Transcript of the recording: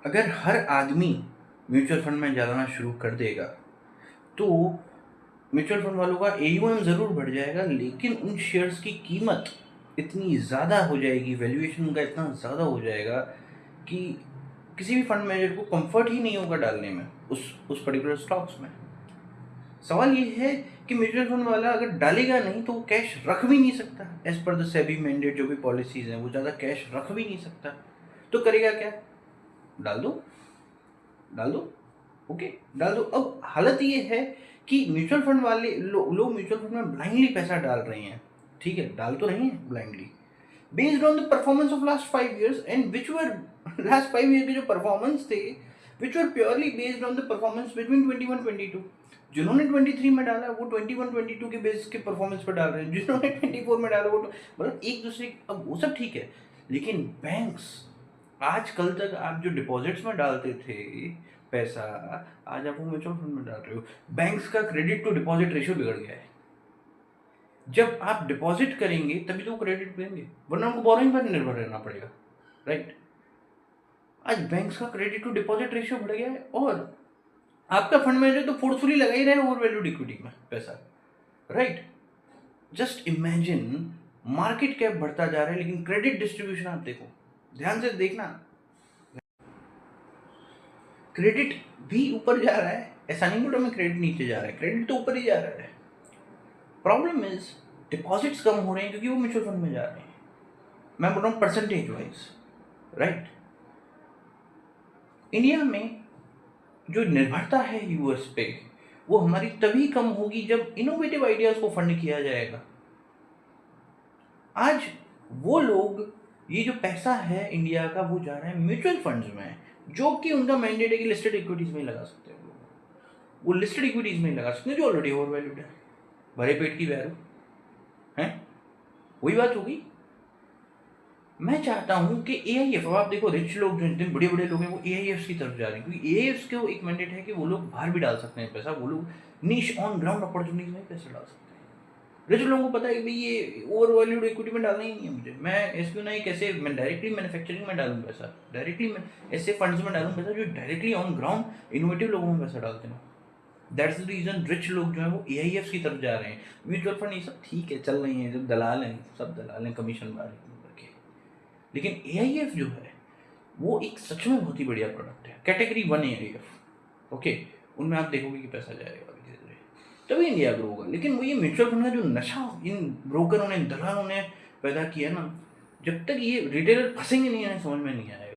अगर हर आदमी mutual fund में जाना शुरू कर देगा तो म्यूचुअल फंड वालों का AUM ज़रूर बढ़ जाएगा, लेकिन उन शेयर्स की कीमत इतनी ज़्यादा हो जाएगी, वैल्यूएशन उनका इतना ज़्यादा हो जाएगा कि किसी भी फंड मैनेजर को कंफर्ट ही नहीं होगा डालने में उस पर्टिकुलर स्टॉक्स में। सवाल ये है कि म्यूचुअल फंड वाला अगर डालेगा नहीं तो वो कैश रख भी नहीं सकता। As per the SEBI mandate जो भी पॉलिसीज हैं, वो ज़्यादा कैश रख भी नहीं सकता। तो करेगा क्या? डाल दो, डाल दो, ओके, डाल दो। अब हालत ये है कि म्यूचुअल फंड वाले लोग म्यूचुअल फंड में ब्लाइंडली पैसा डाल रहे हैं। ठीक है, डाल तो रहे हैं blindly based on the performance of last 5 years, and which were last 5 year के जो परफॉर्मेंस थे which were purely based on the performance between 21-22। जिन्होंने 23 में डाला वो 21-22 के बेस के परफॉर्मेंस पर डाल रहे हैं, जिन्होंने 24 में डाला वो मतलब एक दूसरे। अब वो सब ठीक है, लेकिन बैंक्स, आज कल तक आप जो डिपॉजिट्स में डालते थे पैसा, आज आप वो म्यूचुअल फंड में डाल रहे हो। बैंक्स का क्रेडिट टू डिपॉजिट रेशियो बिगड़ गया है। जब आप डिपॉजिट करेंगे तभी तो क्रेडिट देंगे, वरना उनको बोरोइंग पर निर्भर रहना पड़ेगा, राइट। आज बैंक्स का क्रेडिट टू डिपॉजिट रेशियो बढ़ गया है, और आपका फंड मैनेजर तो फोर्सफुली लगा ही रहे ओवर वैल्यूड इक्विटी में पैसा, right. Just imagine, market cap बढ़ता जा रहा है लेकिन क्रेडिट डिस्ट्रीब्यूशन आप देखो, ध्यान से देखना, क्रेडिट भी ऊपर जा रहा है। ऐसा नहीं बोल रहा मैं क्रेडिट नीचे जा रहा है, क्रेडिट तो ऊपर ही जा रहा है। प्रॉब्लम इज डिपॉजिट्स कम हो रहे हैं क्योंकि वो म्यूचुअल फंड में जा रहे हैं। मैं बोल रहा हूँ परसेंटेज वाइज, राइट। इंडिया में जो निर्भरता है यूएस पे, वो हमारी तभी कम होगी जब इनोवेटिव आइडियाज को फंड किया जाएगा। आज वो लोग, ये जो पैसा है इंडिया का, वो जा रहा है म्यूचुअल फंड्स में, जो कि उनका मैंडेट है कि लिस्टेड इक्विटीज में ही लगा सकते हैं वो लिस्टेड इक्विटीज में ही लगा सकते हैं जो ऑलरेडी ओवर वैल्यूड है, भरे पेट की वैल्यू है। वही बात होगी। मैं चाहता हूं कि AIF, अब आप देखो रिच लोग जो इतने बड़े बड़े लोग हैं वो AIF की तरफ जा रहे हैं, क्योंकि AIF के वो एक मैंडेट है कि वो लोग बाहर भी डाल सकते हैं पैसा, वो लोग नीश ऑन ग्राउंड अपॉर्चुनिटीज में पैसा डाल सकते हैं। रिच लोगों को पता है कि भाई ये ओवर वैल्यूड इक्विटी में डालना ही नहीं है मुझे, मैं SQ नहीं, कैसे मैं डायरेक्टली मैन्युफैक्चरिंग में डालूँ पैसा, डायरेक्टली मैं ऐसे फंड्स में डालूँ पैसा जो डायरेक्टली ऑन ग्राउंड इनोवेटिव लोगों में पैसा डालते हैं। दैट्स द रीजन रिच लोग जो है वो AIF की तरफ जा रहे हैं। म्यूचुअल फंड ये सब ठीक है, चल रही हैं, जब दलाल हैं, सब दलाल हैं, कमीशन वाले करके। लेकिन AIF जो है वो एक सच में बहुत ही बढ़िया प्रोडक्ट है, कैटेगरी 1 AIF, ओके। उनमें आप देखोगे कि पैसा जाएगा धीरे धीरे, तभी इंडिया ग्रो होगा। लेकिन वो ये म्यूचुअल फंड का जो नशा इन ब्रोकरों ने, दलालों ने पैदा किया ना, जब तक ये रिटेलर फंसेंगे नहीं, समझ में नहीं आएगा।